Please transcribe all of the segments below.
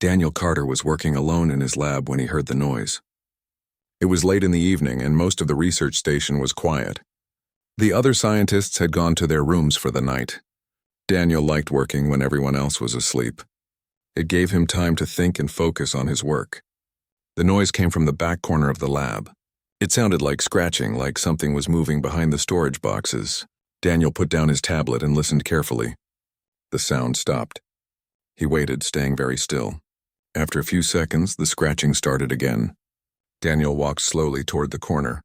Daniel Carter was working alone in his lab when he heard the noise. It was late in the evening and most of the research station was quiet. The other scientists had gone to their rooms for the night. Daniel liked working when everyone else was asleep. It gave him time to think and focus on his work. The noise came from the back corner of the lab. It sounded like scratching, like something was moving behind the storage boxes. Daniel put down his tablet and listened carefully. The sound stopped. He waited, staying very still. After a few seconds, the scratching started again. Daniel walked slowly toward the corner.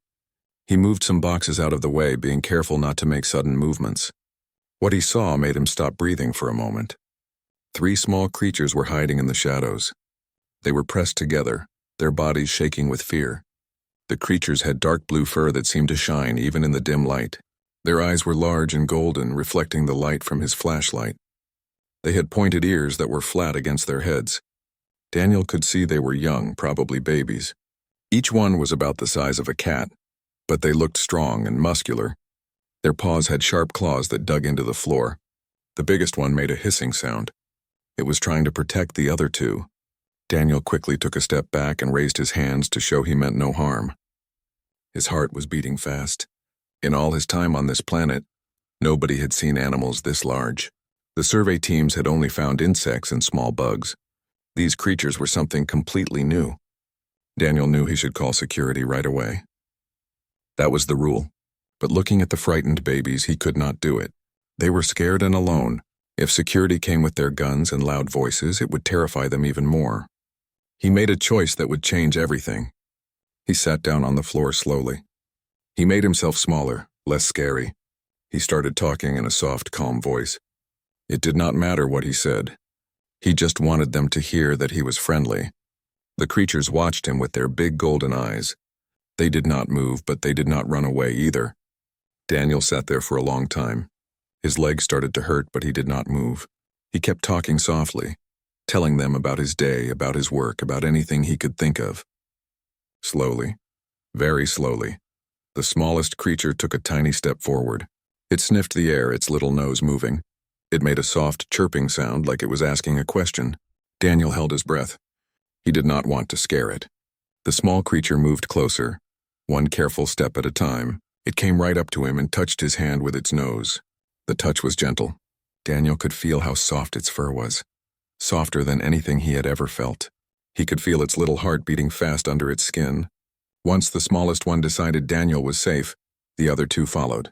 He moved some boxes out of the way, being careful not to make sudden movements. What he saw made him stop breathing for a moment. 3 small creatures were hiding in the shadows. They were pressed together, their bodies shaking with fear. The creatures had dark blue fur that seemed to shine even in the dim light. Their eyes were large and golden, reflecting the light from his flashlight. They had pointed ears that were flat against their heads. Daniel could see they were young, probably babies. Each one was about the size of a cat, but they looked strong and muscular. Their paws had sharp claws that dug into the floor. The biggest one made a hissing sound. It was trying to protect the other 2. Daniel quickly took a step back and raised his hands to show he meant no harm. His heart was beating fast. In all his time on this planet, nobody had seen animals this large. The survey teams had only found insects and small bugs. These creatures were something completely new. Daniel knew he should call security right away. That was the rule. But looking at the frightened babies, he could not do it. They were scared and alone. If security came with their guns and loud voices, it would terrify them even more. He made a choice that would change everything. He sat down on the floor slowly. He made himself smaller, less scary. He started talking in a soft, calm voice. It did not matter what he said. He just wanted them to hear that he was friendly. The creatures watched him with their big golden eyes. They did not move, but they did not run away either. Daniel sat there for a long time. His legs started to hurt, but he did not move. He kept talking softly, telling them about his day, about his work, about anything he could think of. Slowly, very slowly, the smallest creature took a tiny step forward. It sniffed the air, its little nose moving. It made a soft chirping sound like it was asking a question. Daniel held his breath. He did not want to scare it. The small creature moved closer, one careful step at a time. It came right up to him and touched his hand with its nose. The touch was gentle. Daniel could feel how soft its fur was, softer than anything he had ever felt. He could feel its little heart beating fast under its skin. Once the smallest one decided Daniel was safe, the other 2 followed.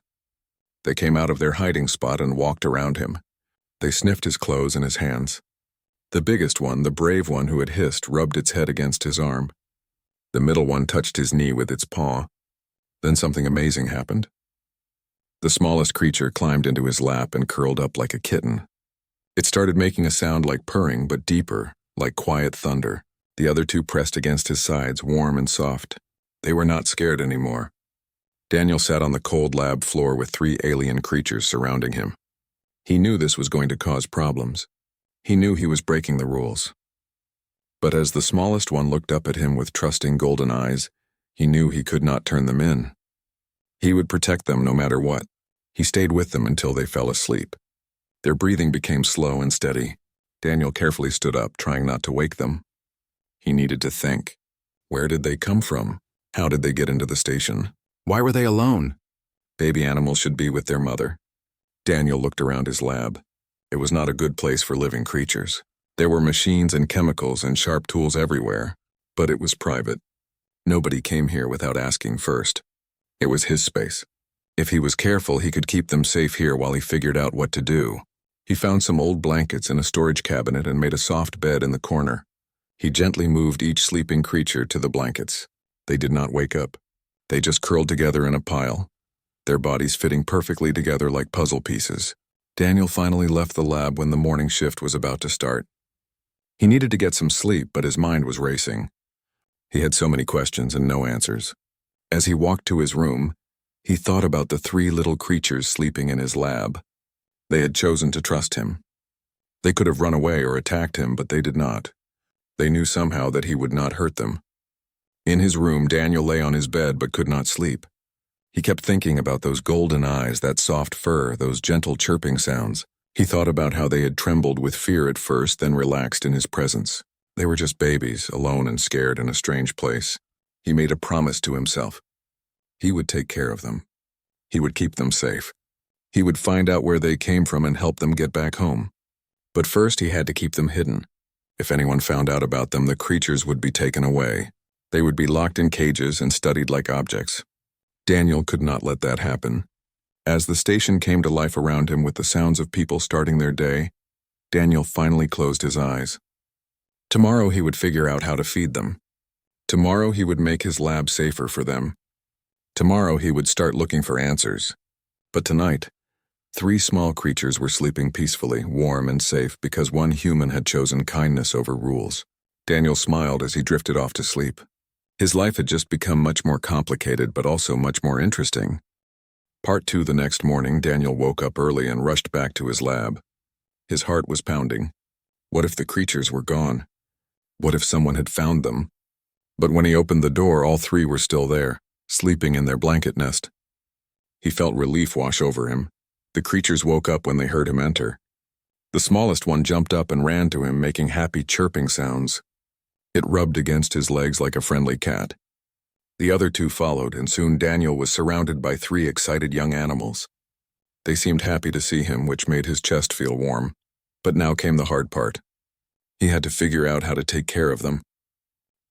They came out of their hiding spot and walked around him. They sniffed his clothes and his hands. The biggest one, the brave one who had hissed, rubbed its head against his arm. The middle one touched his knee with its paw. Then something amazing happened. The smallest creature climbed into his lap and curled up like a kitten. It started making a sound like purring, but deeper, like quiet thunder. The other 2 pressed against his sides, warm and soft. They were not scared anymore. Daniel sat on the cold lab floor with 3 alien creatures surrounding him. He knew this was going to cause problems. He knew he was breaking the rules. But as the smallest one looked up at him with trusting golden eyes, he knew he could not turn them in. He would protect them no matter what. He stayed with them until they fell asleep. Their breathing became slow and steady. Daniel carefully stood up, trying not to wake them. He needed to think. Where did they come from? How did they get into the station? Why were they alone? Baby animals should be with their mother. Daniel looked around his lab. It was not a good place for living creatures. There were machines and chemicals and sharp tools everywhere, but it was private. Nobody came here without asking first. It was his space. If he was careful, he could keep them safe here while he figured out what to do. He found some old blankets in a storage cabinet and made a soft bed in the corner. He gently moved each sleeping creature to the blankets. They did not wake up. They just curled together in a pile, their bodies fitting perfectly together like puzzle pieces. Daniel finally left the lab when the morning shift was about to start. He needed to get some sleep, but his mind was racing. He had so many questions and no answers. As he walked to his room, he thought about the 3 little creatures sleeping in his lab. They had chosen to trust him. They could have run away or attacked him, but they did not. They knew somehow that he would not hurt them. In his room, Daniel lay on his bed but could not sleep. He kept thinking about those golden eyes, that soft fur, those gentle chirping sounds. He thought about how they had trembled with fear at first, then relaxed in his presence. They were just babies, alone and scared in a strange place. He made a promise to himself. He would take care of them. He would keep them safe. He would find out where they came from and help them get back home. But first he had to keep them hidden. If anyone found out about them, the creatures would be taken away. They would be locked in cages and studied like objects. Daniel could not let that happen. As the station came to life around him with the sounds of people starting their day, Daniel finally closed his eyes. Tomorrow he would figure out how to feed them. Tomorrow he would make his lab safer for them. Tomorrow he would start looking for answers. But tonight, 3 small creatures were sleeping peacefully, warm and safe because one human had chosen kindness over rules. Daniel smiled as he drifted off to sleep. His life had just become much more complicated but also much more interesting. Part 2 the next morning, Daniel woke up early and rushed back to his lab. His heart was pounding. What if the creatures were gone? What if someone had found them? But when he opened the door, all 3 were still there, sleeping in their blanket nest. He felt relief wash over him. The creatures woke up when they heard him enter. The smallest one jumped up and ran to him, making happy chirping sounds. It rubbed against his legs like a friendly cat. The other 2 followed, and soon Daniel was surrounded by 3 excited young animals. They seemed happy to see him, which made his chest feel warm. But now came the hard part. He had to figure out how to take care of them.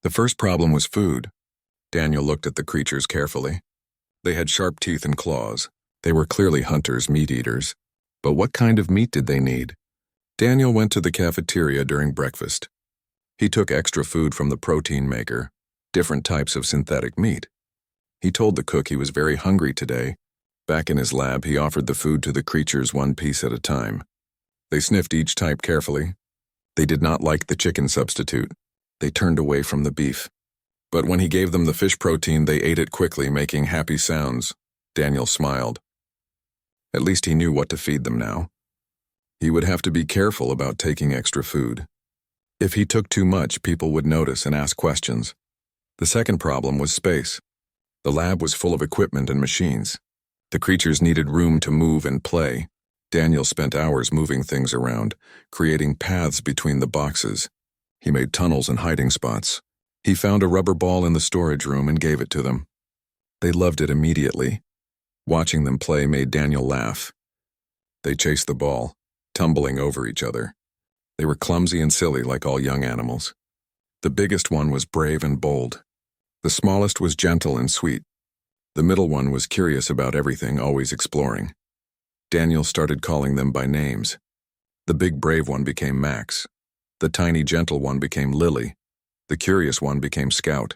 The first problem was food. Daniel looked at the creatures carefully. They had sharp teeth and claws. They were clearly hunters, meat eaters. But what kind of meat did they need? Daniel went to the cafeteria during breakfast. He took extra food from the protein maker, different types of synthetic meat. He told the cook he was very hungry today. Back in his lab, he offered the food to the creatures 1 piece at a time. They sniffed each type carefully. They did not like the chicken substitute. They turned away from the beef. But when he gave them the fish protein, they ate it quickly, making happy sounds. Daniel smiled. At least he knew what to feed them now. He would have to be careful about taking extra food. If he took too much, people would notice and ask questions. The second problem was space. The lab was full of equipment and machines. The creatures needed room to move and play. Daniel spent hours moving things around, creating paths between the boxes. He made tunnels and hiding spots. He found a rubber ball in the storage room and gave it to them. They loved it immediately. Watching them play made Daniel laugh. They chased the ball, tumbling over each other. They were clumsy and silly like all young animals. The biggest one was brave and bold. The smallest was gentle and sweet. The middle one was curious about everything, always exploring. Daniel started calling them by names. The big brave one became Max. The tiny gentle one became Lily. The curious one became Scout.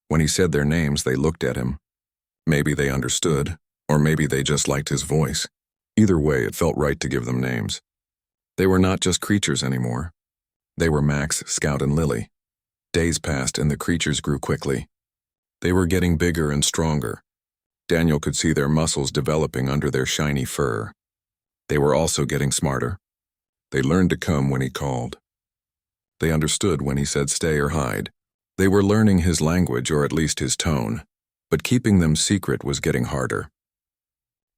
When he said their names, they looked at him. Maybe they understood, or maybe they just liked his voice. Either way, it felt right to give them names. They were not just creatures anymore. They were Max, Scout, and Lily. Days passed and the creatures grew quickly. They were getting bigger and stronger. Daniel could see their muscles developing under their shiny fur. They were also getting smarter. They learned to come when he called. They understood when he said stay or hide. They were learning his language, or at least his tone, but keeping them secret was getting harder.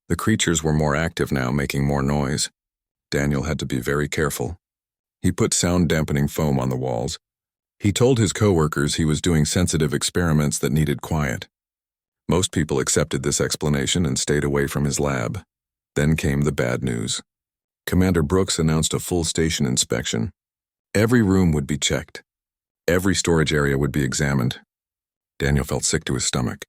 The creatures were more active now, making more noise. Daniel had to be very careful. He put sound-dampening foam on the walls. He told his coworkers he was doing sensitive experiments that needed quiet. Most people accepted this explanation and stayed away from his lab. Then came the bad news. Commander Brooks announced a full station inspection. Every room would be checked. Every storage area would be examined. Daniel felt sick to his stomach.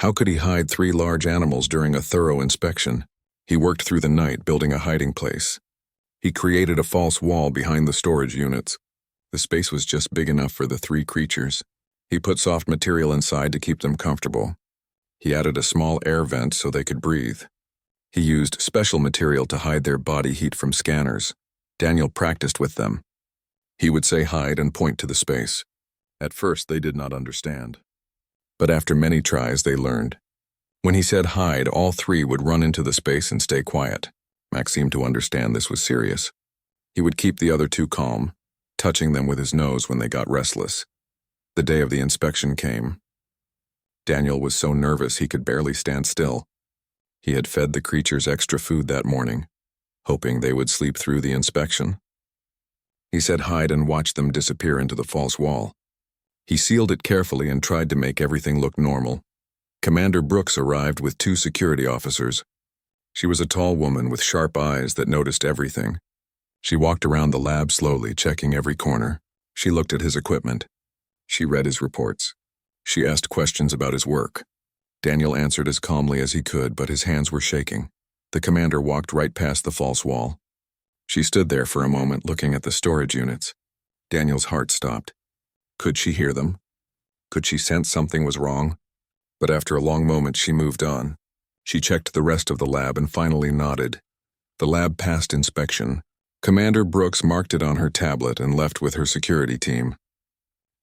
How could he hide 3 large animals during a thorough inspection? He worked through the night, building a hiding place. He created a false wall behind the storage units. The space was just big enough for the 3 creatures. He put soft material inside to keep them comfortable. He added a small air vent so they could breathe. He used special material to hide their body heat from scanners. Daniel practiced with them. He would say hide and point to the space. At first, they did not understand. But after many tries, they learned. When he said hide, all 3 would run into the space and stay quiet. Max seemed to understand this was serious. He would keep the other 2 calm, touching them with his nose when they got restless. The day of the inspection came. Daniel was so nervous he could barely stand still. He had fed the creatures extra food that morning, hoping they would sleep through the inspection. He said hide and watched them disappear into the false wall. He sealed it carefully and tried to make everything look normal. Commander Brooks arrived with 2 security officers. She was a tall woman with sharp eyes that noticed everything. She walked around the lab slowly, checking every corner. She looked at his equipment. She read his reports. She asked questions about his work. Daniel answered as calmly as he could, but his hands were shaking. The commander walked right past the false wall. She stood there for a moment, looking at the storage units. Daniel's heart stopped. Could she hear them? Could she sense something was wrong? But after a long moment, she moved on. She checked the rest of the lab and finally nodded. The lab passed inspection. Commander Brooks marked it on her tablet and left with her security team.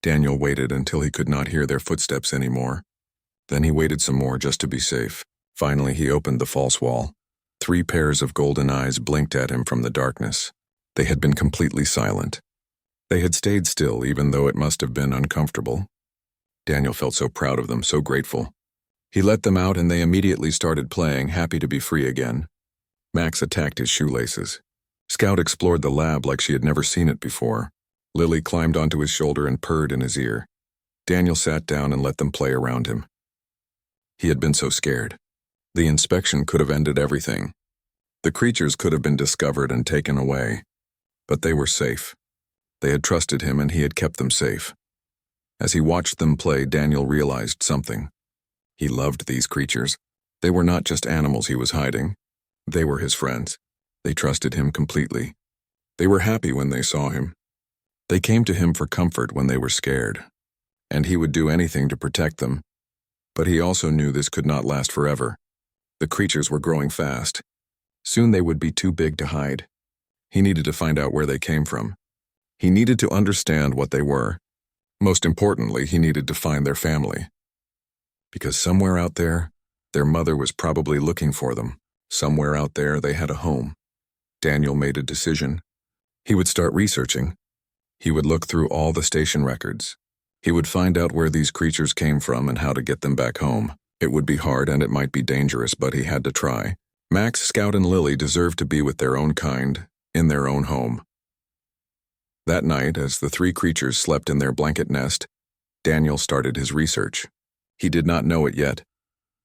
Daniel waited until he could not hear their footsteps anymore. Then he waited some more just to be safe. Finally, he opened the false wall. 3 pairs of golden eyes blinked at him from the darkness. They had been completely silent. They had stayed still, even though it must have been uncomfortable. Daniel felt so proud of them, so grateful. He let them out and they immediately started playing, happy to be free again. Max attacked his shoelaces. Scout explored the lab like she had never seen it before. Lily climbed onto his shoulder and purred in his ear. Daniel sat down and let them play around him. He had been so scared. The inspection could have ended everything. The creatures could have been discovered and taken away. But they were safe. They had trusted him and he had kept them safe. As he watched them play, Daniel realized something. He loved these creatures. They were not just animals he was hiding. They were his friends. They trusted him completely. They were happy when they saw him. They came to him for comfort when they were scared. And he would do anything to protect them. But he also knew this could not last forever. The creatures were growing fast. Soon they would be too big to hide. He needed to find out where they came from. He needed to understand what they were. Most importantly, he needed to find their family. Because somewhere out there, their mother was probably looking for them. Somewhere out there, they had a home. Daniel made a decision. He would start researching. He would look through all the station records. He would find out where these creatures came from and how to get them back home. It would be hard and it might be dangerous, but he had to try. Max, Scout, and Lily deserved to be with their own kind, in their own home. That night, as the 3 creatures slept in their blanket nest, Daniel started his research. He did not know it yet,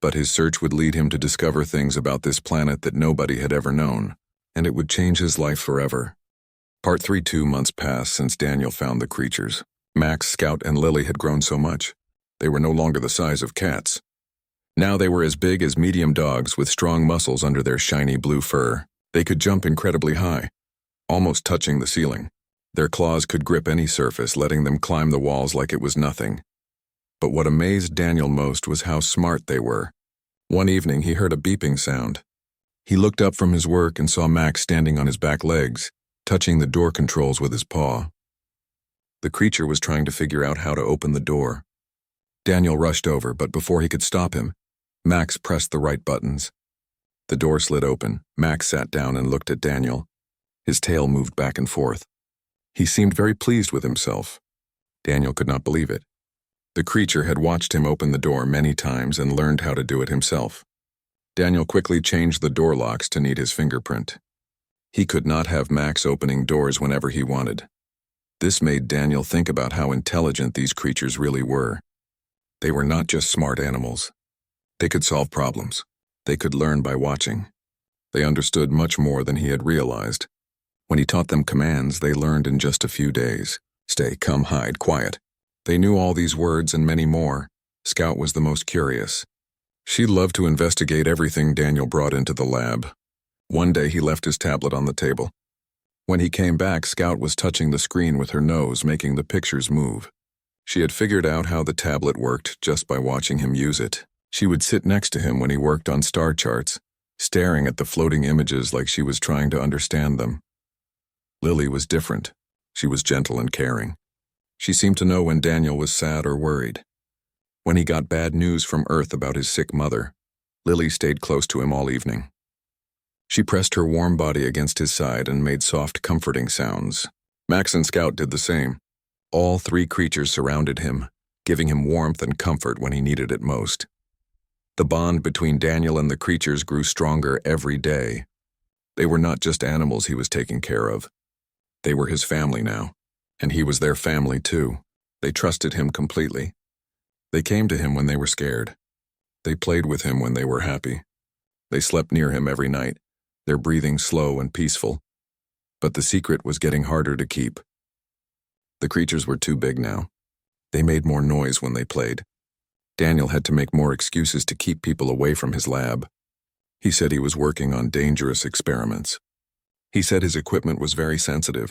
but his search would lead him to discover things about this planet that nobody had ever known, and it would change his life forever. Part 3. 2 months passed since Daniel found the creatures. Max, Scout, and Lily had grown so much. They were no longer the size of cats. Now they were as big as medium dogs with strong muscles under their shiny blue fur. They could jump incredibly high, almost touching the ceiling. Their claws could grip any surface, letting them climb the walls like it was nothing. But what amazed Daniel most was how smart they were. One evening, he heard a beeping sound. He looked up from his work and saw Max standing on his back legs, touching the door controls with his paw. The creature was trying to figure out how to open the door. Daniel rushed over, but before he could stop him, Max pressed the right buttons. The door slid open. Max sat down and looked at Daniel. His tail moved back and forth. He seemed very pleased with himself. Daniel could not believe it. The creature had watched him open the door many times and learned how to do it himself. Daniel quickly changed the door locks to need his fingerprint. He could not have Max opening doors whenever he wanted. This made Daniel think about how intelligent these creatures really were. They were not just smart animals. They could solve problems. They could learn by watching. They understood much more than he had realized. When he taught them commands, they learned in just a few days. Stay, come, hide, quiet. They knew all these words and many more. Scout was the most curious. She loved to investigate everything Daniel brought into the lab. One day he left his tablet on the table. When he came back, Scout was touching the screen with her nose, making the pictures move. She had figured out how the tablet worked just by watching him use it. She would sit next to him when he worked on star charts, staring at the floating images like she was trying to understand them. Lily was different. She was gentle and caring. She seemed to know when Daniel was sad or worried. When he got bad news from Earth about his sick mother, Lily stayed close to him all evening. She pressed her warm body against his side and made soft, comforting sounds. Max and Scout did the same. All 3 creatures surrounded him, giving him warmth and comfort when he needed it most. The bond between Daniel and the creatures grew stronger every day. They were not just animals he was taking care of. They were his family now, and he was their family too. They trusted him completely. They came to him when they were scared. They played with him when they were happy. They slept near him every night, their breathing slow and peaceful. But the secret was getting harder to keep. The creatures were too big now. They made more noise when they played. Daniel had to make more excuses to keep people away from his lab. He said he was working on dangerous experiments. He said his equipment was very sensitive.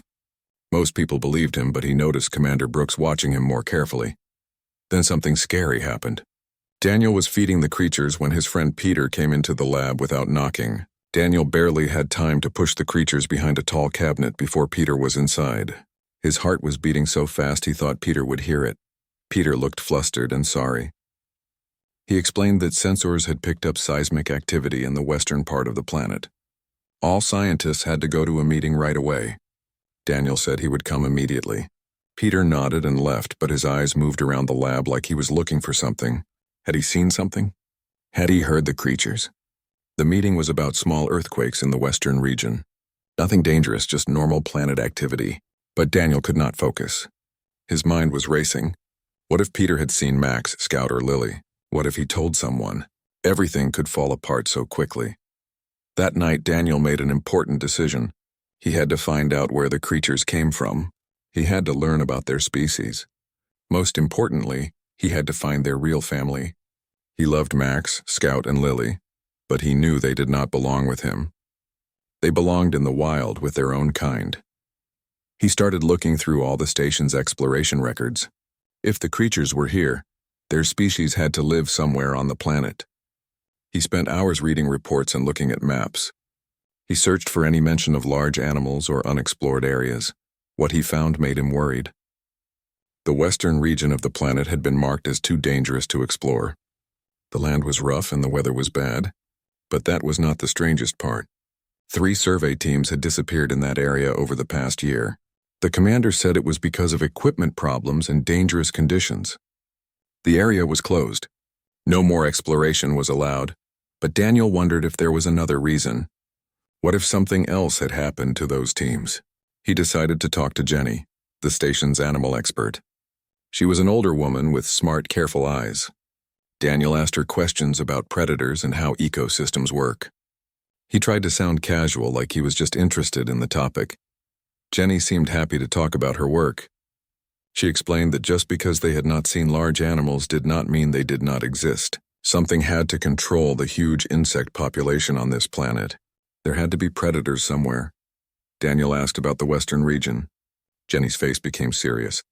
Most people believed him, but he noticed Commander Brooks watching him more carefully. Then something scary happened. Daniel was feeding the creatures when his friend Peter came into the lab without knocking. Daniel barely had time to push the creatures behind a tall cabinet before Peter was inside. His heart was beating so fast he thought Peter would hear it. Peter looked flustered and sorry. He explained that sensors had picked up seismic activity in the western part of the planet. All scientists had to go to a meeting right away. Daniel said he would come immediately. Peter nodded and left, but his eyes moved around the lab like he was looking for something. Had he seen something? Had he heard the creatures? The meeting was about small earthquakes in the western region. Nothing dangerous, just normal planet activity. But Daniel could not focus. His mind was racing. What if Peter had seen Max, Scout, or Lily? What if he told someone? Everything could fall apart so quickly. That night, Daniel made an important decision. He had to find out where the creatures came from. He had to learn about their species. Most importantly, he had to find their real family. He loved Max, Scout, and Lily, but he knew they did not belong with him. They belonged in the wild with their own kind. He started looking through all the station's exploration records. If the creatures were here, their species had to live somewhere on the planet. He spent hours reading reports and looking at maps. He searched for any mention of large animals or unexplored areas. What he found made him worried. The western region of the planet had been marked as too dangerous to explore. The land was rough and the weather was bad, but that was not the strangest part. 3 survey teams had disappeared in that area over the past year. The commander said it was because of equipment problems and dangerous conditions. The area was closed. No more exploration was allowed, but Daniel wondered if there was another reason. What if something else had happened to those teams? He decided to talk to Jenny, the station's animal expert. She was an older woman with smart, careful eyes. Daniel asked her questions about predators and how ecosystems work. He tried to sound casual, like he was just interested in the topic. Jenny seemed happy to talk about her work. She explained that just because they had not seen large animals did not mean they did not exist. Something had to control the huge insect population on this planet. There had to be predators somewhere. Daniel asked about the western region. Jenny's face became serious.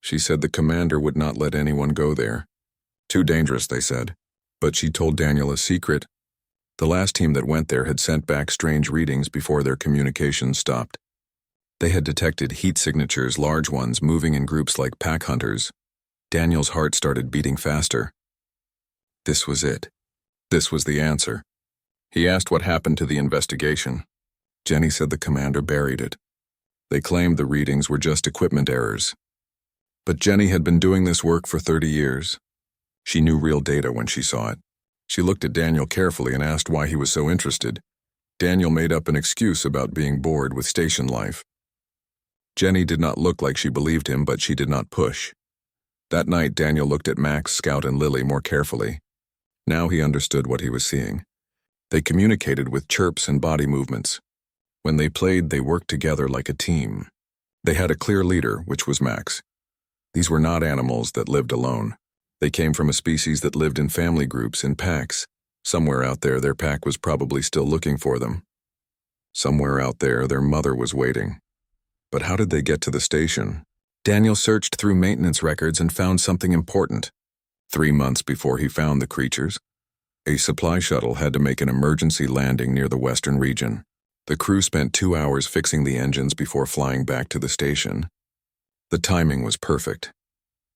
She said the commander would not let anyone go there. Too dangerous, they said. But she told Daniel a secret. The last team that went there had sent back strange readings before their communications stopped. They had detected heat signatures, large ones, moving in groups like pack hunters. Daniel's heart started beating faster. This was it. This was the answer. He asked what happened to the investigation. Jenny said the commander buried it. They claimed the readings were just equipment errors. But Jenny had been doing this work for 30 years. She knew real data when she saw it. She looked at Daniel carefully and asked why he was so interested. Daniel made up an excuse about being bored with station life. Jenny did not look like she believed him, but she did not push. That night, Daniel looked at Max, Scout, and Lily more carefully. Now he understood what he was seeing. They communicated with chirps and body movements. When they played, they worked together like a team. They had a clear leader, which was Max. These were not animals that lived alone. They came from a species that lived in family groups, in packs. Somewhere out there, their pack was probably still looking for them. Somewhere out there, their mother was waiting. But how did they get to the station? Daniel searched through maintenance records and found something important. 3 months before he found the creatures, a supply shuttle had to make an emergency landing near the western region. The crew spent 2 hours fixing the engines before flying back to the station. The timing was perfect.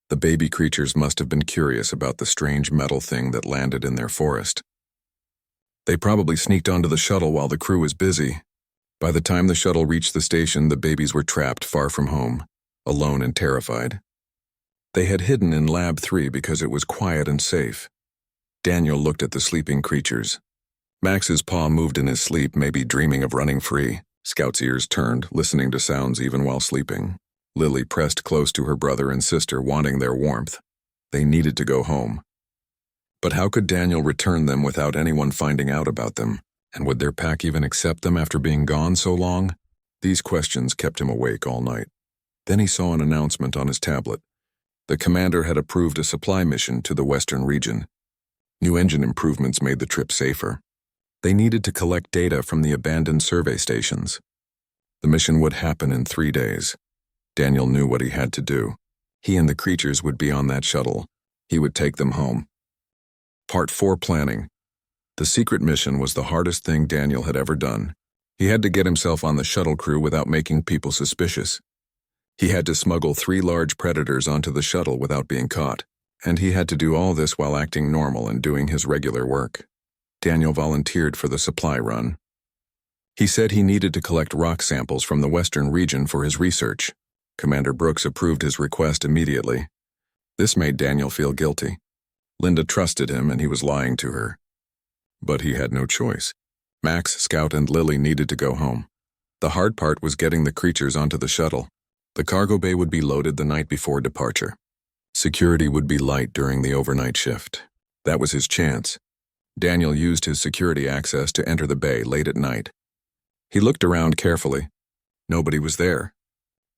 The baby creatures must have been curious about the strange metal thing that landed in their forest. They probably sneaked onto the shuttle while the crew was busy. By the time the shuttle reached the station, the babies were trapped far from home, alone and terrified. They had hidden in Lab 3 because it was quiet and safe. Daniel looked at the sleeping creatures. Max's paw moved in his sleep, maybe dreaming of running free. Scout's ears turned, listening to sounds even while sleeping. Lily pressed close to her brother and sister, wanting their warmth. They needed to go home. But how could Daniel return them without anyone finding out about them? And would their pack even accept them after being gone so long? These questions kept him awake all night. Then he saw an announcement on his tablet. The commander had approved a supply mission to the western region. New engine improvements made the trip safer. They needed to collect data from the abandoned survey stations. The mission would happen in 3 days. Daniel knew what he had to do. He and the creatures would be on that shuttle. He would take them home. Part 4: Planning. The secret mission was the hardest thing Daniel had ever done. He had to get himself on the shuttle crew without making people suspicious. He had to smuggle 3 large predators onto the shuttle without being caught. And he had to do all this while acting normal and doing his regular work. Daniel volunteered for the supply run. He said he needed to collect rock samples from the western region for his research. Commander Brooks approved his request immediately. This made Daniel feel guilty. Linda trusted him and he was lying to her. But he had no choice. Max, Scout, and Lily needed to go home. The hard part was getting the creatures onto the shuttle. The cargo bay would be loaded the night before departure. Security would be light during the overnight shift. That was his chance. Daniel used his security access to enter the bay late at night. He looked around carefully. Nobody was there.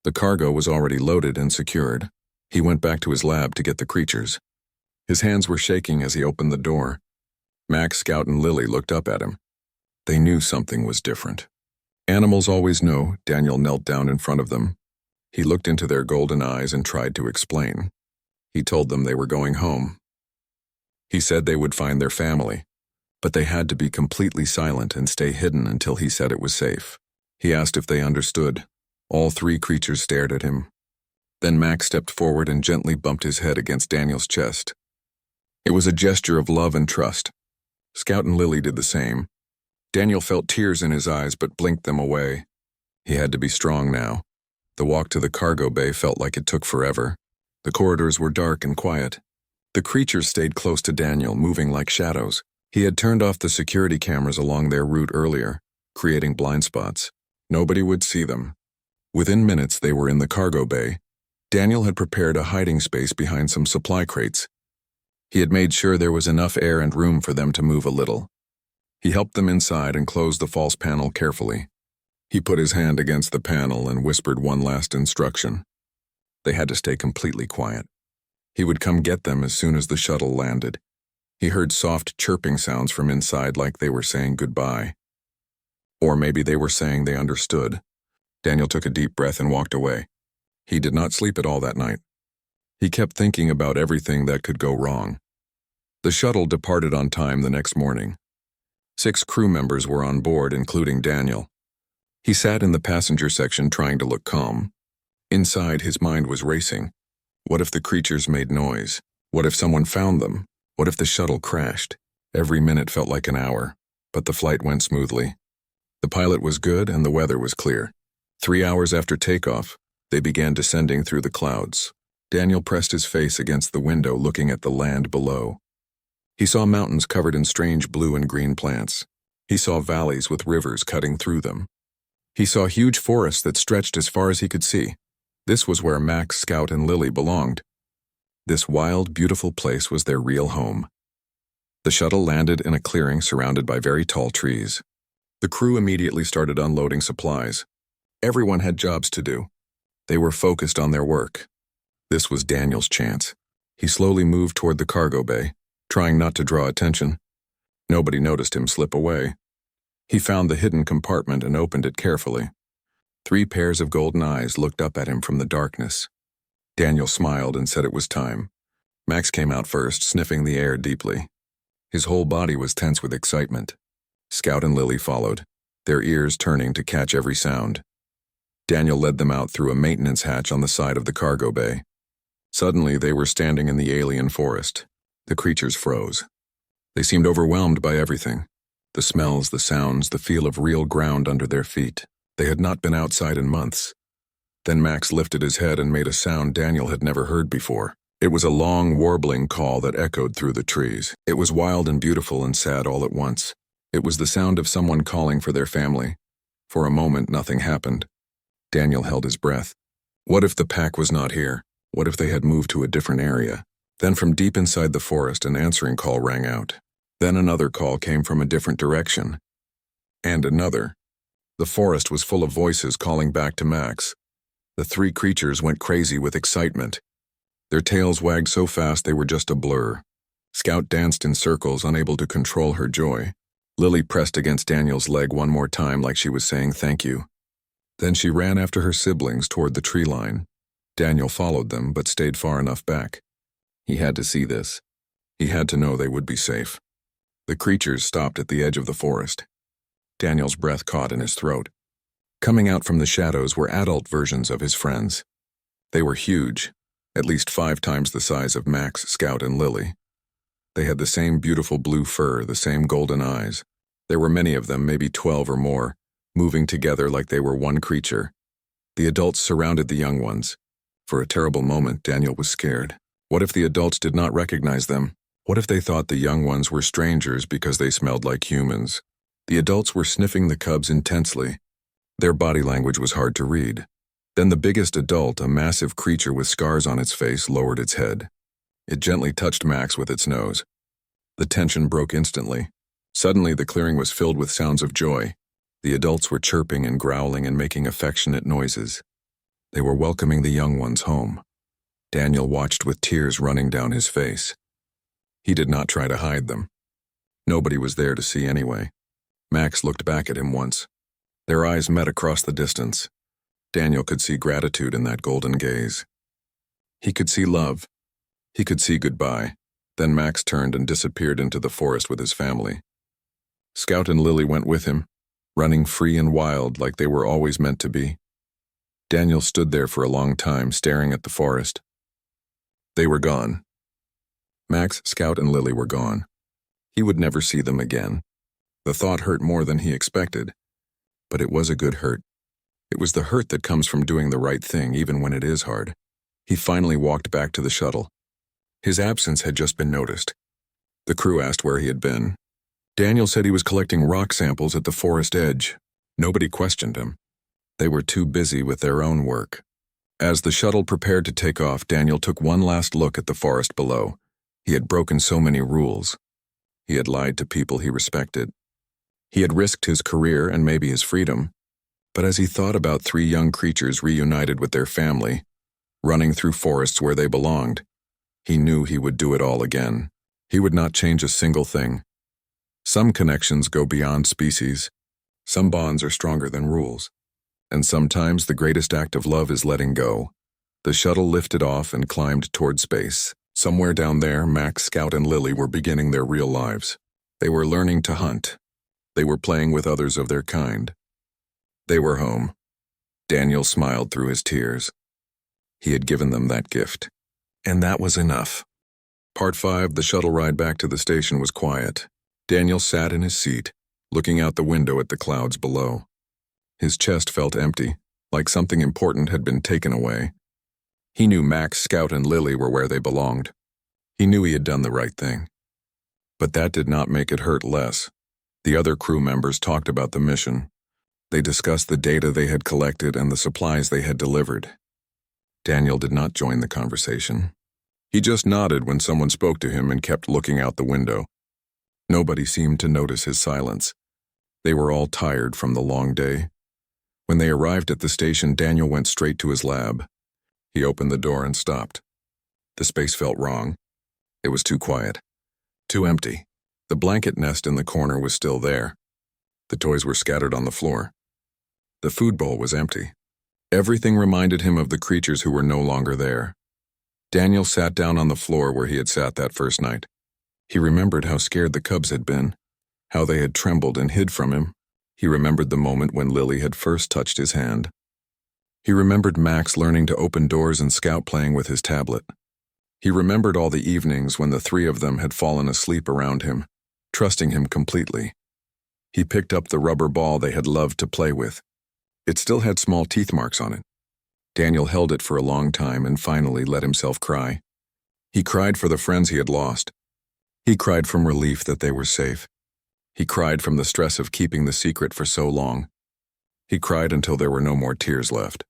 The cargo was already loaded and secured. He went back to his lab to get the creatures. His hands were shaking as he opened the door. Max, Scout, and Lily looked up at him. They knew something was different. Animals always know. Daniel knelt down in front of them. He looked into their golden eyes and tried to explain. He told them they were going home. He said they would find their family, but they had to be completely silent and stay hidden until he said it was safe. He asked if they understood. All 3 creatures stared at him. Then Max stepped forward and gently bumped his head against Daniel's chest. It was a gesture of love and trust. Scout and Lily did the same. Daniel felt tears in his eyes but blinked them away. He had to be strong now. The walk to the cargo bay felt like it took forever. The corridors were dark and quiet. The creatures stayed close to Daniel, moving like shadows. He had turned off the security cameras along their route earlier, creating blind spots. Nobody would see them. Within minutes, they were in the cargo bay. Daniel had prepared a hiding space behind some supply crates. He had made sure there was enough air and room for them to move a little. He helped them inside and closed the false panel carefully. He put his hand against the panel and whispered one last instruction. They had to stay completely quiet. He would come get them as soon as the shuttle landed. He heard soft chirping sounds from inside like they were saying goodbye. Or maybe they were saying they understood. Daniel took a deep breath and walked away. He did not sleep at all that night. He kept thinking about everything that could go wrong. The shuttle departed on time the next morning. 6 crew members were on board, including Daniel. He sat in the passenger section trying to look calm. Inside, his mind was racing. What if the creatures made noise? What if someone found them? What if the shuttle crashed? Every minute felt like an hour, but the flight went smoothly. The pilot was good and the weather was clear. 3 hours after takeoff, they began descending through the clouds. Daniel pressed his face against the window, looking at the land below. He saw mountains covered in strange blue and green plants. He saw valleys with rivers cutting through them. He saw huge forests that stretched as far as he could see. This was where Max, Scout, and Lily belonged. This wild, beautiful place was their real home. The shuttle landed in a clearing surrounded by very tall trees. The crew immediately started unloading supplies. Everyone had jobs to do. They were focused on their work. This was Daniel's chance. He slowly moved toward the cargo bay, trying not to draw attention. Nobody noticed him slip away. He found the hidden compartment and opened it carefully. 3 pairs of golden eyes looked up at him from the darkness. Daniel smiled and said it was time. Max came out first, sniffing the air deeply. His whole body was tense with excitement. Scout and Lily followed, their ears turning to catch every sound. Daniel led them out through a maintenance hatch on the side of the cargo bay. Suddenly, they were standing in the alien forest. The creatures froze. They seemed overwhelmed by everything. The smells, the sounds, the feel of real ground under their feet. They had not been outside in months. Then Max lifted his head and made a sound Daniel had never heard before. It was a long, warbling call that echoed through the trees. It was wild and beautiful and sad all at once. It was the sound of someone calling for their family. For a moment, nothing happened. Daniel held his breath. What if the pack was not here? What if they had moved to a different area? Then from deep inside the forest, an answering call rang out. Then another call came from a different direction. And another. The forest was full of voices calling back to Max. The three creatures went crazy with excitement. Their tails wagged so fast they were just a blur. Scout danced in circles, unable to control her joy. Lily pressed against Daniel's leg one more time like she was saying thank you. Then she ran after her siblings toward the tree line. Daniel followed them, but stayed far enough back. He had to see this. He had to know they would be safe. The creatures stopped at the edge of the forest. Daniel's breath caught in his throat. Coming out from the shadows were adult versions of his friends. They were huge, at least 5 times the size of Max, Scout, and Lily. They had the same beautiful blue fur, the same golden eyes. There were many of them, maybe 12 or more, moving together like they were one creature. The adults surrounded the young ones. For a terrible moment, Daniel was scared. What if the adults did not recognize them? What if they thought the young ones were strangers because they smelled like humans? The adults were sniffing the cubs intensely. Their body language was hard to read. Then the biggest adult, a massive creature with scars on its face, lowered its head. It gently touched Max with its nose. The tension broke instantly. Suddenly, the clearing was filled with sounds of joy. The adults were chirping and growling and making affectionate noises. They were welcoming the young ones home. Daniel watched with tears running down his face. He did not try to hide them. Nobody was there to see anyway. Max looked back at him once. Their eyes met across the distance. Daniel could see gratitude in that golden gaze. He could see love. He could see goodbye. Then Max turned and disappeared into the forest with his family. Scout and Lily went with him, running free and wild like they were always meant to be. Daniel stood there for a long time, staring at the forest. They were gone. Max, Scout, and Lily were gone. He would never see them again. The thought hurt more than he expected, but it was a good hurt. It was the hurt that comes from doing the right thing, even when it is hard. He finally walked back to the shuttle. His absence had just been noticed. The crew asked where he had been. Daniel said he was collecting rock samples at the forest edge. Nobody questioned him. They were too busy with their own work. As the shuttle prepared to take off, Daniel took one last look at the forest below. He had broken so many rules. He had lied to people he respected. He had risked his career and maybe his freedom. But as he thought about 3 young creatures reunited with their family, running through forests where they belonged, he knew he would do it all again. He would not change a single thing. Some connections go beyond species. Some bonds are stronger than rules. And sometimes the greatest act of love is letting go. The shuttle lifted off and climbed toward space. Somewhere down there, Max, Scout, and Lily were beginning their real lives. They were learning to hunt. They were playing with others of their kind. They were home. Daniel smiled through his tears. He had given them that gift. And that was enough. Part 5, the shuttle ride back to the station was quiet. Daniel sat in his seat, looking out the window at the clouds below. His chest felt empty, like something important had been taken away. He knew Max, Scout, and Lily were where they belonged. He knew he had done the right thing. But that did not make it hurt less. The other crew members talked about the mission. They discussed the data they had collected and the supplies they had delivered. Daniel did not join the conversation. He just nodded when someone spoke to him and kept looking out the window. Nobody seemed to notice his silence. They were all tired from the long day. When they arrived at the station, Daniel went straight to his lab. He opened the door and stopped. The space felt wrong. It was too quiet. Too empty. The blanket nest in the corner was still there. The toys were scattered on the floor. The food bowl was empty. Everything reminded him of the creatures who were no longer there. Daniel sat down on the floor where he had sat that first night. He remembered how scared the cubs had been, how they had trembled and hid from him. He remembered the moment when Lily had first touched his hand. He remembered Max learning to open doors and Scout playing with his tablet. He remembered all the evenings when the 3 of them had fallen asleep around him, trusting him completely. He picked up the rubber ball they had loved to play with. It still had small teeth marks on it. Daniel held it for a long time and finally let himself cry. He cried for the friends he had lost. He cried from relief that they were safe. He cried from the stress of keeping the secret for so long. He cried until there were no more tears left.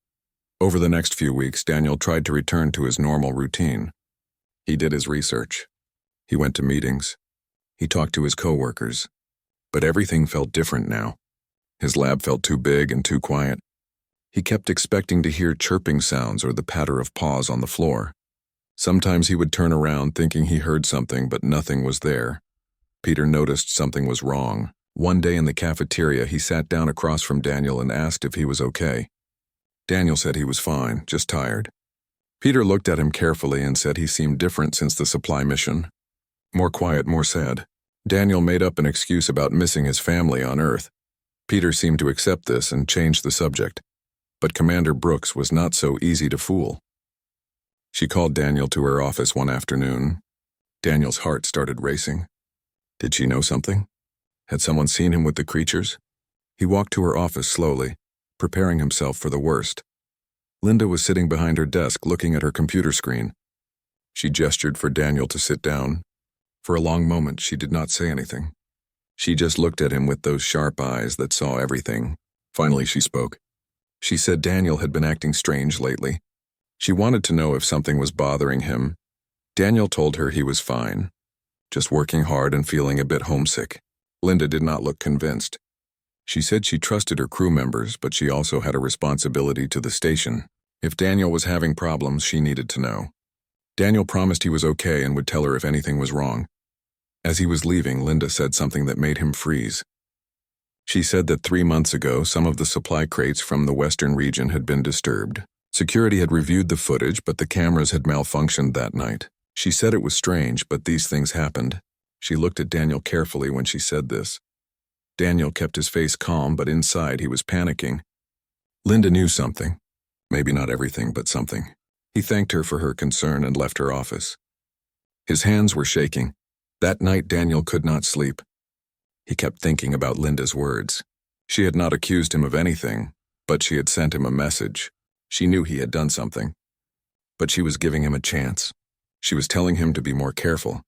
Over the next few weeks, Daniel tried to return to his normal routine. He did his research. He went to meetings. He talked to his coworkers. But everything felt different now. His lab felt too big and too quiet. He kept expecting to hear chirping sounds or the patter of paws on the floor. Sometimes he would turn around thinking he heard something, but nothing was there. Peter noticed something was wrong. One day in the cafeteria, he sat down across from Daniel and asked if he was okay. Daniel said he was fine, just tired. Peter looked at him carefully and said he seemed different since the supply mission. More quiet, more sad. Daniel made up an excuse about missing his family on Earth. Peter seemed to accept this and changed the subject. But Commander Brooks was not so easy to fool. She called Daniel to her office one afternoon. Daniel's heart started racing. Did she know something? Had someone seen him with the creatures? He walked to her office slowly, preparing himself for the worst. Linda was sitting behind her desk looking at her computer screen. She gestured for Daniel to sit down. For a long moment, she did not say anything. She just looked at him with those sharp eyes that saw everything. Finally, she spoke. She said Daniel had been acting strange lately. She wanted to know if something was bothering him. Daniel told her he was fine, just working hard and feeling a bit homesick. Linda did not look convinced. She said she trusted her crew members, but she also had a responsibility to the station. If Daniel was having problems, she needed to know. Daniel promised he was okay and would tell her if anything was wrong. As he was leaving, Linda said something that made him freeze. She said that 3 months ago, some of the supply crates from the western region had been disturbed. Security had reviewed the footage, but the cameras had malfunctioned that night. She said it was strange, but these things happened. She looked at Daniel carefully when she said this. Daniel kept his face calm, but inside he was panicking. Linda knew something. Maybe not everything, but something. He thanked her for her concern and left her office. His hands were shaking. That night, Daniel could not sleep. He kept thinking about Linda's words. She had not accused him of anything, but she had sent him a message. She knew he had done something. But she was giving him a chance. She was telling him to be more careful.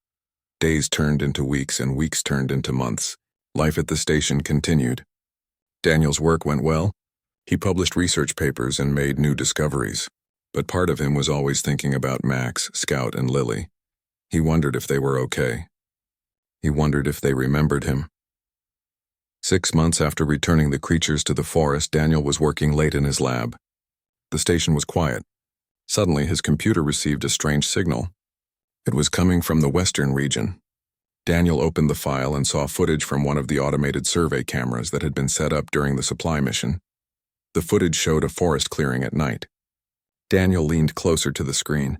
Days turned into weeks and weeks turned into months. Life at the station continued. Daniel's work went well. He published research papers and made new discoveries. But part of him was always thinking about Max, Scout, and Lily. He wondered if they were okay. He wondered if they remembered him. 6 months after returning the creatures to the forest, Daniel was working late in his lab. The station was quiet. Suddenly, his computer received a strange signal. It was coming from the western region. Daniel opened the file and saw footage from one of the automated survey cameras that had been set up during the supply mission. The footage showed a forest clearing at night. Daniel leaned closer to the screen.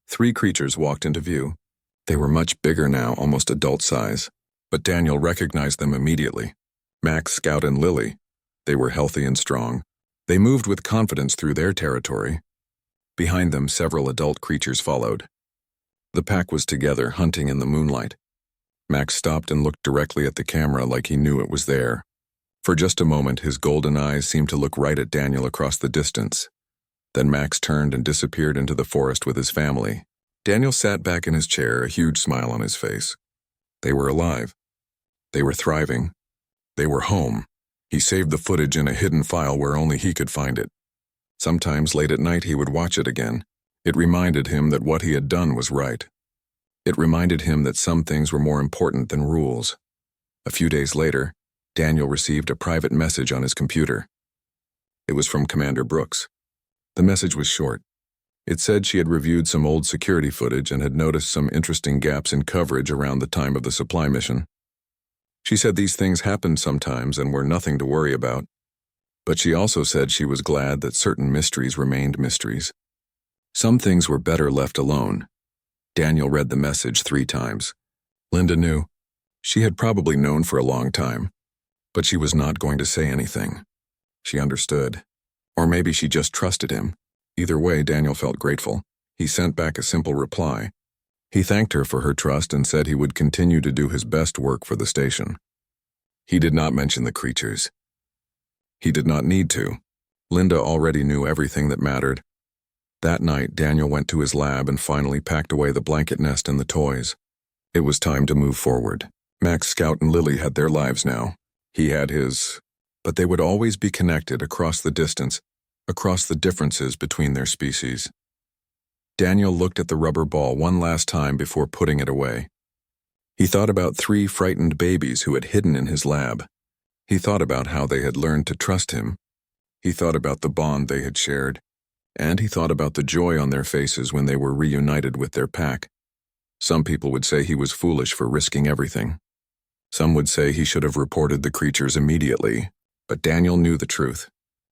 3 creatures walked into view. They were much bigger now, almost adult size. But Daniel recognized them immediately. Max, Scout, and Lily. They were healthy and strong. They moved with confidence through their territory. Behind them, several adult creatures followed. The pack was together, hunting in the moonlight. Max stopped and looked directly at the camera like he knew it was there. For just a moment, his golden eyes seemed to look right at Daniel across the distance. Then Max turned and disappeared into the forest with his family. Daniel sat back in his chair, a huge smile on his face. They were alive. They were thriving. They were home. He saved the footage in a hidden file where only he could find it. Sometimes late at night he would watch it again. It reminded him that what he had done was right. It reminded him that some things were more important than rules. A few days later, Daniel received a private message on his computer. It was from Commander Brooks. The message was short. It said she had reviewed some old security footage and had noticed some interesting gaps in coverage around the time of the supply mission. She said these things happened sometimes and were nothing to worry about. But she also said she was glad that certain mysteries remained mysteries. Some things were better left alone. Daniel read the message 3 times. Linda knew. She had probably known for a long time. But she was not going to say anything. She understood. Or maybe she just trusted him. Either way, Daniel felt grateful. He sent back a simple reply. He thanked her for her trust and said he would continue to do his best work for the station. He did not mention the creatures. He did not need to. Linda already knew everything that mattered. That night, Daniel went to his lab and finally packed away the blanket nest and the toys. It was time to move forward. Max, Scout, and Lily had their lives now. He had his. but they would always be connected across the distance, across the differences between their species. Daniel looked at the rubber ball one last time before putting it away. He thought about 3 frightened babies who had hidden in his lab. He thought about how they had learned to trust him. He thought about the bond they had shared. And he thought about the joy on their faces when they were reunited with their pack. Some people would say he was foolish for risking everything. Some would say he should have reported the creatures immediately, but Daniel knew the truth.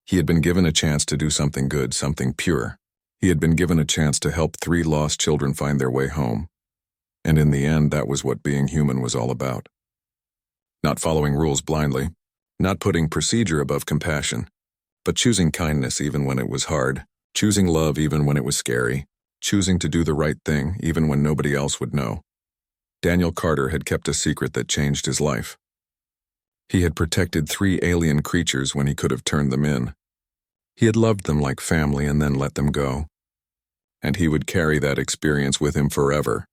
He had been given a chance to do something good, something pure. He had been given a chance to help 3 lost children find their way home. And in the end, that was what being human was all about. Not following rules blindly, not putting procedure above compassion, but choosing kindness even when it was hard, choosing love even when it was scary, choosing to do the right thing even when nobody else would know. Daniel Carter had kept a secret that changed his life. He had protected 3 alien creatures when he could have turned them in. He had loved them like family and then let them go. And he would carry that experience with him forever.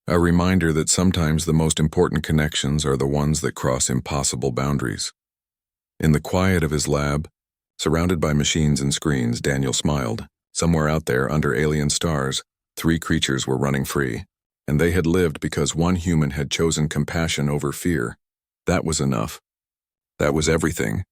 A reminder that sometimes the most important connections are the ones that cross impossible boundaries. In the quiet of his lab, surrounded by machines and screens, Daniel smiled. Somewhere out there, under alien stars, 3 creatures were running free. And they had lived because one human had chosen compassion over fear. That was enough. That was everything.